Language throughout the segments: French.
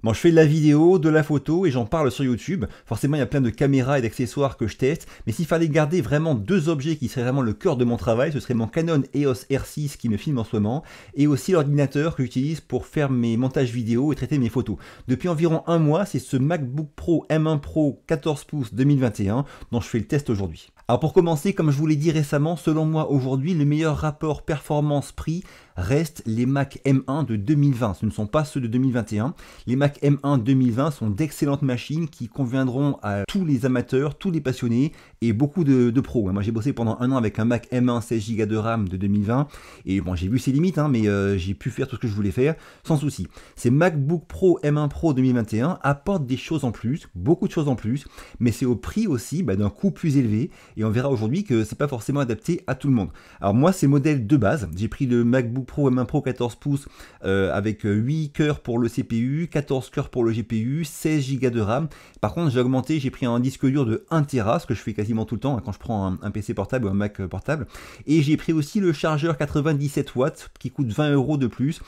Bon, je fais de la vidéo, de la photo et j'en parle sur YouTube. Forcément, il y a plein de caméras et d'accessoires que je teste. Mais s'il fallait garder vraiment deux objets qui seraient vraiment le cœur de mon travail, ce serait mon Canon EOS R6 qui me filme en ce moment et aussi l'ordinateur que j'utilise pour faire mes montages vidéo et traiter mes photos. Depuis environ un mois, c'est ce MacBook Pro M1 Pro 14 pouces 2021 dont je fais le test aujourd'hui. Alors pour commencer, comme je vous l'ai dit récemment, selon moi aujourd'hui, le meilleur rapport performance-prix reste les Mac M1 de 2020. Ce ne sont pas ceux de 2021. Les Mac M1 2020 sont d'excellentes machines qui conviendront à tous les amateurs, tous les passionnés et beaucoup de pros. Moi j'ai bossé pendant un an avec un Mac M1 16 Go de RAM de 2020 et bon j'ai vu ses limites, mais j'ai pu faire tout ce que je voulais faire sans souci. Ces MacBook Pro M1 Pro 2021 apportent des choses en plus, beaucoup de choses en plus, mais c'est au prix aussi d'un coût plus élevé et on verra aujourd'hui que c'est pas forcément adapté à tout le monde. Alors moi c'est modèle de base, j'ai pris le MacBook Pro M1 Pro 14 pouces avec 8 cœurs pour le CPU, 14 cœurs pour le GPU, 16 Go de RAM. Par contre j'ai augmenté, j'ai pris un disque dur de 1 Tera, ce que je fais quasiment tout le temps quand je prends un PC portable ou un Mac portable. Et j'ai pris aussi le chargeur 97 watts qui coûte 20 € de plus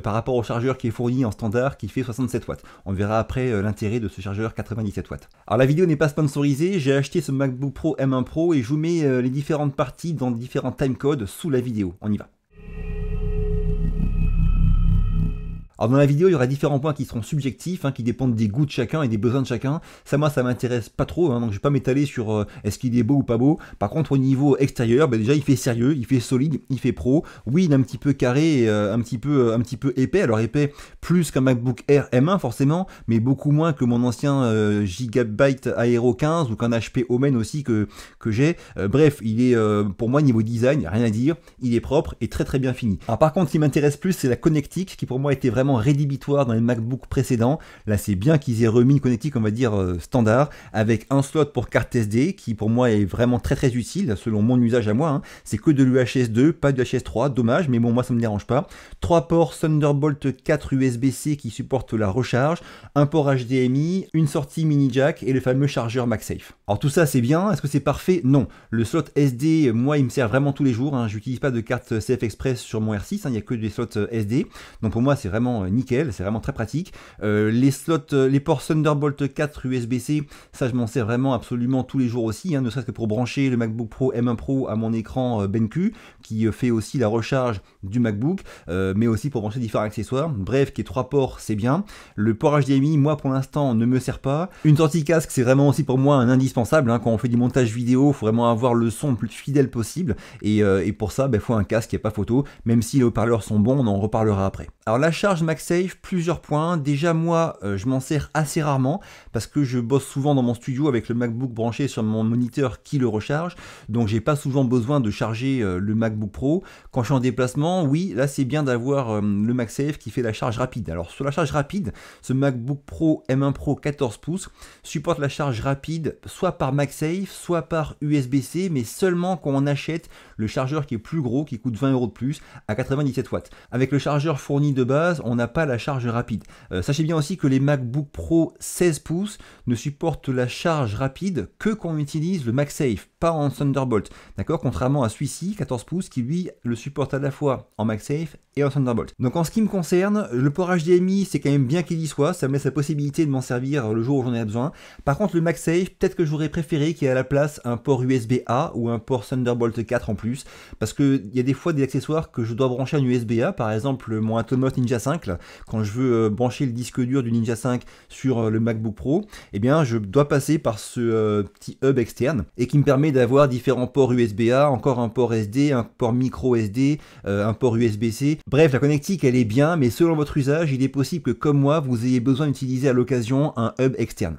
par rapport au chargeur qui est fourni en standard qui fait 67 watts. On verra après l'intérêt de ce chargeur 97 watts. Alors la vidéo n'est pas sponsorisée, j'ai acheté ce MacBook Pro M1 Pro et je vous mets les différentes parties dans différents timecodes sous la vidéo. On y va. Alors dans la vidéo, il y aura différents points qui seront subjectifs, qui dépendent des goûts de chacun et des besoins de chacun. Ça, moi, ça m'intéresse pas trop, donc je vais pas m'étaler sur est-ce qu'il est beau ou pas beau. Par contre, au niveau extérieur, déjà, il fait sérieux, il fait solide, il fait pro. Oui, il est un petit peu carré, et, un petit peu épais. Alors épais plus qu'un MacBook Air M1 forcément, mais beaucoup moins que mon ancien Gigabyte Aero 15 ou qu'un HP Omen aussi que j'ai. Bref, il est pour moi niveau design, il n'y a rien à dire. Il est propre et très très bien fini. Alors par contre, ce qui m'intéresse plus, c'est la connectique qui pour moi était vraiment rédhibitoire dans les MacBook précédents. Là c'est bien qu'ils aient remis une connectique on va dire standard avec un slot pour carte SD qui pour moi est vraiment très très utile selon mon usage à moi. C'est que de l'UHS 2, pas de l'UHS 3, dommage, mais bon moi ça me dérange pas. 3 ports Thunderbolt 4 USB-C qui supportent la recharge, un port HDMI, une sortie mini jack et le fameux chargeur MagSafe. Alors tout ça c'est bien, est-ce que c'est parfait? Non. Le slot SD, moi il me sert vraiment tous les jours, j'utilise pas de carte CF Express sur mon R6, il n'y a que des slots SD, donc pour moi c'est vraiment nickel, c'est vraiment très pratique. Les slots, les ports Thunderbolt 4 USB-C, ça je m'en sers vraiment absolument tous les jours aussi, ne serait-ce que pour brancher le MacBook Pro M1 Pro à mon écran BenQ, qui fait aussi la recharge du MacBook, mais aussi pour brancher différents accessoires. Bref, qui est 3 ports, c'est bien. Le port HDMI, moi pour l'instant, ne me sert pas. Une sortie casque, c'est vraiment aussi pour moi un indispensable. Quand on fait du montage vidéo, il faut vraiment avoir le son le plus fidèle possible. Et pour ça, il faut un casque, il n'y a pas photo. Même si les haut-parleurs sont bons, on en reparlera après. Alors la charge MagSafe, plusieurs points. Déjà moi, je m'en sers assez rarement parce que je bosse souvent dans mon studio avec le MacBook branché sur mon moniteur qui le recharge. Donc j'ai pas souvent besoin de charger le MacBook Pro. Quand je suis en déplacement, oui, là c'est bien d'avoir le MagSafe qui fait la charge rapide. Alors sur la charge rapide, ce MacBook Pro M1 Pro 14 pouces supporte la charge rapide soit par MagSafe, soit par USB-C, mais seulement quand on achète le chargeur qui est plus gros, qui coûte 20 € de plus, à 97 watts. Avec le chargeur fourni de base, on n'a pas la charge rapide. Sachez bien aussi que les MacBook Pro 16 pouces ne supportent la charge rapide que quand on utilise le MagSafe, pas en Thunderbolt. D'accord? Contrairement à celui-ci, 14 pouces, qui lui le supporte à la fois en MagSafe et en Thunderbolt. Donc en ce qui me concerne, le port HDMI, c'est quand même bien qu'il y soit, ça me laisse la possibilité de m'en servir le jour où j'en ai besoin. Par contre, le MagSafe, peut-être que j'aurais préféré qu'il y ait à la place un port USB-A ou un port Thunderbolt 4 en plus, parce qu'il y a des fois des accessoires que je dois brancher en USB-A, par exemple mon Atomos Ninja 5, là, quand je veux brancher le disque dur du Ninja 5 sur le MacBook Pro, eh bien je dois passer par ce petit hub externe et qui me permet d'avoir différents ports USB-A, encore un port SD, un port micro SD, un port USB-C. Bref, la connectique elle est bien, mais selon votre usage, il est possible que comme moi, vous ayez besoin d'utiliser à l'occasion un hub externe.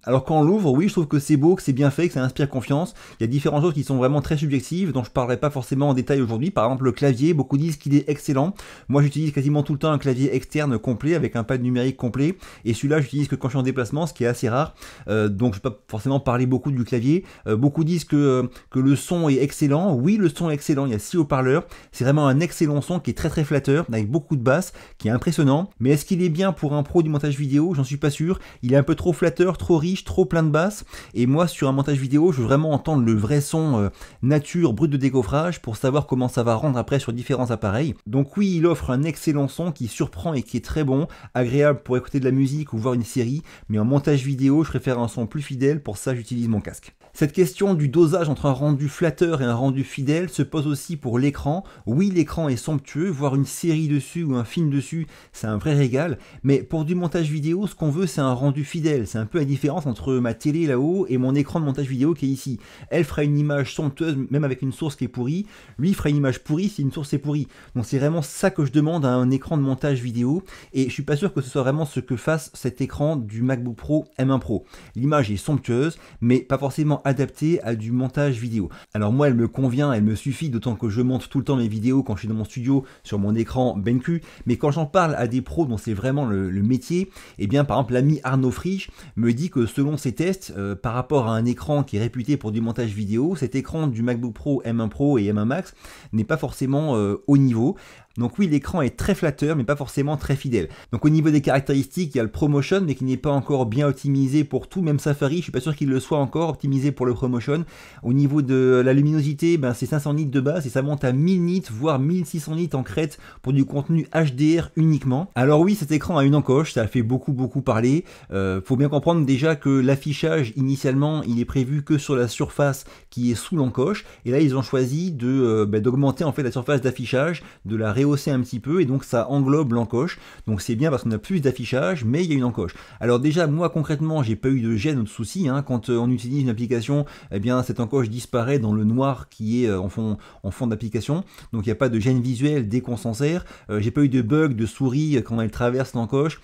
Alors quand on l'ouvre, oui, je trouve que c'est beau, que c'est bien fait, que ça inspire confiance. Il y a différentes choses qui sont vraiment très subjectives, dont je ne parlerai pas forcément en détail aujourd'hui. Par exemple, le clavier, beaucoup disent qu'il est excellent. Moi, j'utilise quasiment tout le temps un clavier externe complet, avec un pad numérique complet. Et celui-là, j'utilise que quand je suis en déplacement, ce qui est assez rare. Donc, je ne vais pas forcément parler beaucoup du clavier. Beaucoup disent que le son est excellent. Oui, le son est excellent. Il y a 6 haut-parleurs. C'est vraiment un excellent son qui est très très flatteur, avec beaucoup de basses, qui est impressionnant. Mais est-ce qu'il est bien pour un pro du montage vidéo? J'en suis pas sûr. Il est un peu trop flatteur, trop riche. riche, trop plein de basses, et moi sur un montage vidéo je veux vraiment entendre le vrai son nature brut de décoffrage pour savoir comment ça va rendre après sur différents appareils. Donc oui, il offre un excellent son qui surprend et qui est très bon, agréable pour écouter de la musique ou voir une série, mais en montage vidéo je préfère un son plus fidèle, pour ça j'utilise mon casque. Cette question du dosage entre un rendu flatteur et un rendu fidèle se pose aussi pour l'écran. Oui, l'écran est somptueux, voir une série dessus ou un film dessus, c'est un vrai régal, mais pour du montage vidéo, ce qu'on veut c'est un rendu fidèle. C'est un peu la différence entre ma télé là-haut et mon écran de montage vidéo qui est ici. Elle fera une image somptueuse même avec une source qui est pourrie, lui fera une image pourrie si une source est pourrie. Donc c'est vraiment ça que je demande à un écran de montage vidéo, et je suis pas sûr que ce soit vraiment ce que fasse cet écran du MacBook Pro M1 Pro. L'image est somptueuse, mais pas forcément adaptée à du montage vidéo. Alors moi elle me convient, elle me suffit, d'autant que je monte tout le temps mes vidéos quand je suis dans mon studio sur mon écran BenQ, mais quand j'en parle à des pros dont c'est vraiment le métier, et bien par exemple l'ami Arnaud Frisch me dit que selon ses tests, par rapport à un écran qui est réputé pour du montage vidéo, cet écran du MacBook Pro M1 Pro et M1 Max n'est pas forcément au niveau. Donc oui, l'écran est très flatteur, mais pas forcément très fidèle. Donc au niveau des caractéristiques, il y a le ProMotion, mais qui n'est pas encore bien optimisé pour tout, même Safari, je suis pas sûr qu'il le soit encore optimisé pour le ProMotion. Au niveau de la luminosité, ben, c'est 500 nits de base, et ça monte à 1000 nits, voire 1600 nits en crête pour du contenu HDR uniquement. Alors oui, cet écran a une encoche, ça a fait beaucoup parler. Faut bien comprendre déjà que l'affichage, initialement, il est prévu que sur la surface qui est sous l'encoche, et là ils ont choisi d'augmenter en fait la surface d'affichage, de la rehausser un petit peu, et donc ça englobe l'encoche. Donc c'est bien parce qu'on a plus d'affichage, mais il y a une encoche. Alors déjà moi concrètement j'ai pas eu de gêne ou de souci, hein. Quand on utilise une application, eh bien cette encoche disparaît dans le noir qui est en fond d'application, donc il n'y a pas de gêne visuelle dès qu'on s'en sert. J'ai pas eu de bug de souris quand elle traverse l'encoche.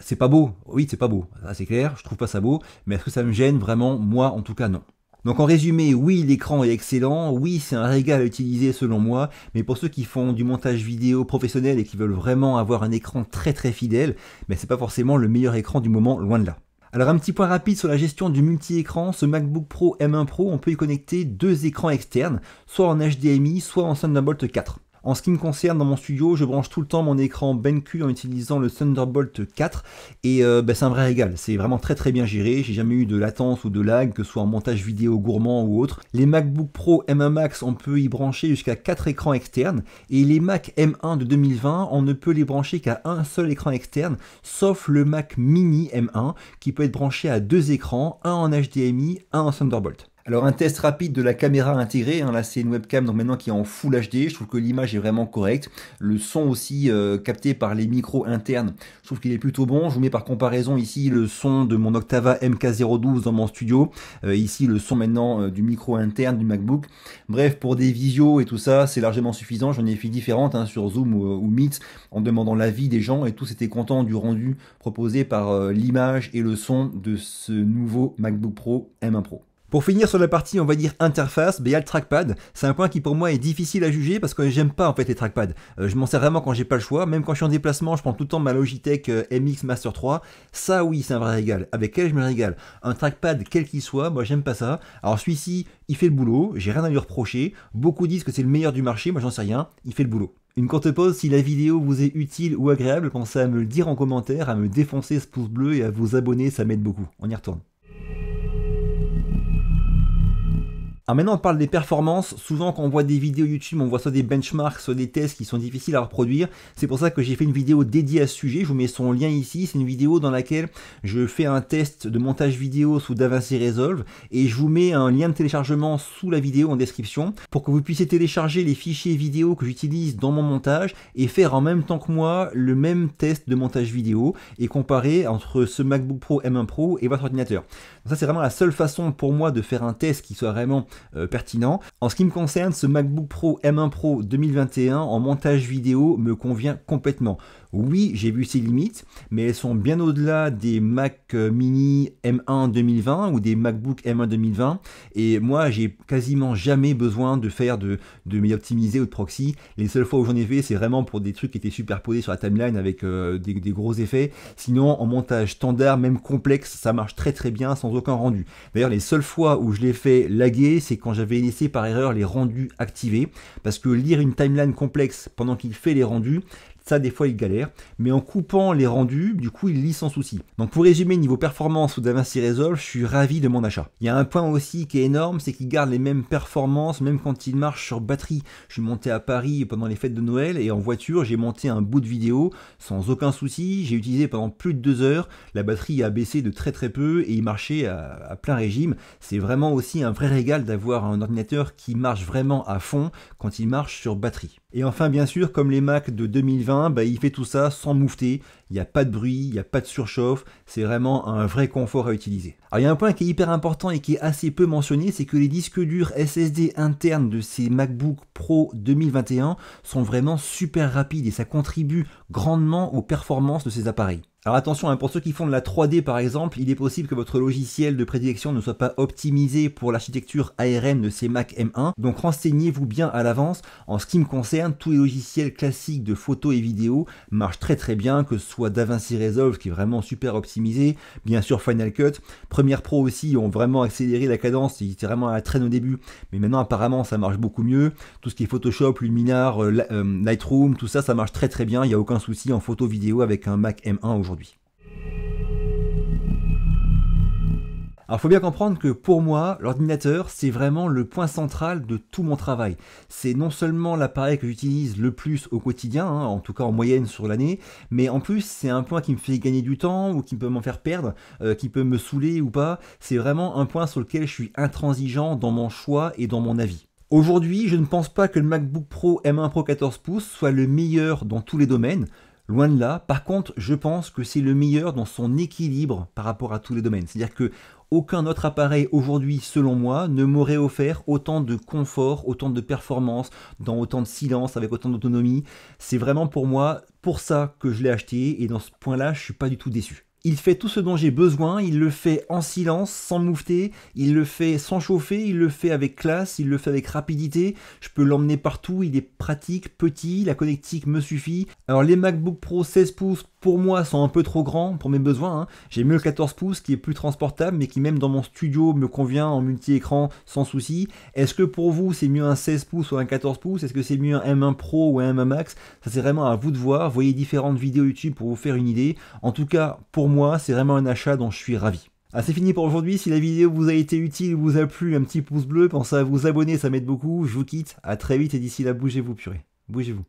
C'est pas beau, oui c'est pas beau, ça c'est clair, je trouve pas ça beau, mais est-ce que ça me gêne vraiment? Moi en tout cas non. Donc en résumé, oui l'écran est excellent, oui c'est un régal à utiliser selon moi, mais pour ceux qui font du montage vidéo professionnel et qui veulent vraiment avoir un écran très fidèle, mais c'est pas forcément le meilleur écran du moment, loin de là. Alors un petit point rapide sur la gestion du multi-écran, ce MacBook Pro M1 Pro, on peut y connecter deux écrans externes, soit en HDMI, soit en Thunderbolt 4. En ce qui me concerne, dans mon studio, je branche tout le temps mon écran BenQ en utilisant le Thunderbolt 4, et c'est un vrai régal, c'est vraiment très bien géré, j'ai jamais eu de latence ou de lag, que ce soit en montage vidéo gourmand ou autre. Les MacBook Pro M1 Max, on peut y brancher jusqu'à 4 écrans externes, et les Mac M1 de 2020, on ne peut les brancher qu'à un seul écran externe, sauf le Mac Mini M1, qui peut être branché à deux écrans, un en HDMI, un en Thunderbolt. Alors un test rapide de la caméra intégrée, hein, là c'est une webcam donc maintenant qui est en Full HD, je trouve que l'image est vraiment correcte, le son aussi capté par les micros internes, je trouve qu'il est plutôt bon. Je vous mets par comparaison ici le son de mon Octava MK012 dans mon studio, ici le son maintenant du micro interne du MacBook. Bref, pour des visios et tout ça, c'est largement suffisant, j'en ai fait différentes hein, sur Zoom ou Meet, en demandant l'avis des gens, et tous étaient contents du rendu proposé par l'image et le son de ce nouveau MacBook Pro M1 Pro. Pour finir sur la partie, on va dire interface, il y a le trackpad. C'est un point qui pour moi est difficile à juger parce que j'aime pas en fait les trackpads. Je m'en sers vraiment quand j'ai pas le choix. Même quand je suis en déplacement, je prends tout le temps ma Logitech MX Master 3. Ça oui, c'est un vrai régal. Avec elle, je me régale. Un trackpad quel qu'il soit, moi j'aime pas ça. Alors celui-ci, il fait le boulot. J'ai rien à lui reprocher. Beaucoup disent que c'est le meilleur du marché. Moi j'en sais rien. Il fait le boulot. Une courte pause, si la vidéo vous est utile ou agréable, pensez à me le dire en commentaire, à me défoncer ce pouce bleu et à vous abonner, ça m'aide beaucoup. On y retourne. Alors maintenant on parle des performances. Souvent quand on voit des vidéos YouTube, on voit soit des benchmarks, soit des tests qui sont difficiles à reproduire. C'est pour ça que j'ai fait une vidéo dédiée à ce sujet, je vous mets son lien ici. C'est une vidéo dans laquelle je fais un test de montage vidéo sous DaVinci Resolve, et je vous mets un lien de téléchargement sous la vidéo en description pour que vous puissiez télécharger les fichiers vidéo que j'utilise dans mon montage et faire en même temps que moi le même test de montage vidéo et comparer entre ce MacBook Pro M1 Pro et votre ordinateur. Donc ça c'est vraiment la seule façon pour moi de faire un test qui soit vraiment pertinent. En ce qui me concerne, ce MacBook Pro M1 Pro 2021 en montage vidéo me convient complètement. Oui, j'ai vu ses limites, mais elles sont bien au-delà des Mac Mini M1 2020 ou des MacBook M1 2020. Et moi, j'ai quasiment jamais besoin de faire de optimiser ou de proxy. Les seules fois où j'en ai fait, c'est vraiment pour des trucs qui étaient superposés sur la timeline avec des gros effets. Sinon, en montage standard, même complexe, ça marche très bien sans aucun rendu. D'ailleurs, les seules fois où je l'ai fait laguer, c'est quand j'avais laissé par erreur les rendus activés. Parce que lire une timeline complexe pendant qu'il fait les rendus, Ça, des fois, il galère. Mais en coupant les rendus, du coup, il lit sans souci. Donc, pour résumer, niveau performance sous DaVinci Resolve, je suis ravi de mon achat. Il y a un point aussi qui est énorme, c'est qu'il garde les mêmes performances, même quand il marche sur batterie. Je suis monté à Paris pendant les fêtes de Noël et en voiture, j'ai monté un bout de vidéo sans aucun souci. J'ai utilisé pendant plus de 2 heures. La batterie a baissé de très très peu et il marchait à plein régime. C'est vraiment aussi un vrai régal d'avoir un ordinateur qui marche vraiment à fond quand il marche sur batterie. Et enfin, bien sûr, comme les Mac de 2020, il fait tout ça sans moufter. Il n'y a pas de bruit, il n'y a pas de surchauffe. C'est vraiment un vrai confort à utiliser. Alors, il y a un point qui est hyper important et qui est assez peu mentionné, c'est que les disques durs SSD internes de ces MacBook Pro 2021 sont vraiment super rapides et ça contribue grandement aux performances de ces appareils. Alors attention, pour ceux qui font de la 3D par exemple, il est possible que votre logiciel de prédilection ne soit pas optimisé pour l'architecture ARM de ces Mac M1, donc renseignez-vous bien à l'avance. En ce qui me concerne, tous les logiciels classiques de photo et vidéo marchent très très bien, que ce soit DaVinci Resolve qui est vraiment super optimisé, bien sûr Final Cut, Premiere Pro aussi ont vraiment accéléré la cadence, il était vraiment à la traîne au début, mais maintenant apparemment ça marche beaucoup mieux. Tout ce qui est Photoshop, Luminar, Lightroom, tout ça, ça marche très très bien, il n'y a aucun souci en photo vidéo avec un Mac M1 aujourd'hui. Alors il faut bien comprendre que pour moi, l'ordinateur, c'est vraiment le point central de tout mon travail. C'est non seulement l'appareil que j'utilise le plus au quotidien, en tout cas en moyenne sur l'année, mais en plus c'est un point qui me fait gagner du temps ou qui peut m'en faire perdre, qui peut me saouler ou pas. C'est vraiment un point sur lequel je suis intransigeant dans mon choix et dans mon avis. Aujourd'hui, je ne pense pas que le MacBook Pro M1 Pro 14 pouces soit le meilleur dans tous les domaines. Loin de là. Par contre, je pense que c'est le meilleur dans son équilibre par rapport à tous les domaines. C'est-à-dire que aucun autre appareil aujourd'hui, selon moi, ne m'aurait offert autant de confort, autant de performance, dans autant de silence, avec autant d'autonomie. C'est vraiment pour moi, pour ça que je l'ai acheté, et dans ce point-là, je suis pas du tout déçu. Il fait tout ce dont j'ai besoin, il le fait en silence, sans moufter, il le fait sans chauffer, il le fait avec classe, il le fait avec rapidité, je peux l'emmener partout, il est pratique, petit, la connectique me suffit. Alors les MacBook Pro 16 pouces pour moi sont un peu trop grands pour mes besoins, J'ai mieux le 14 pouces qui est plus transportable mais qui même dans mon studio me convient en multi-écran sans souci. Est-ce que pour vous c'est mieux un 16 pouces ou un 14 pouces? Est-ce que c'est mieux un M1 Pro ou un M1 Max? Ça c'est vraiment à vous de voir, voyez différentes vidéos YouTube pour vous faire une idée. En tout cas pour moi c'est vraiment un achat dont je suis ravi. Ah, c'est fini pour aujourd'hui, si la vidéo vous a été utile ou vous a plu, un petit pouce bleu, pensez à vous abonner, ça m'aide beaucoup, je vous quitte, à très vite et d'ici là bougez-vous purée, bougez-vous.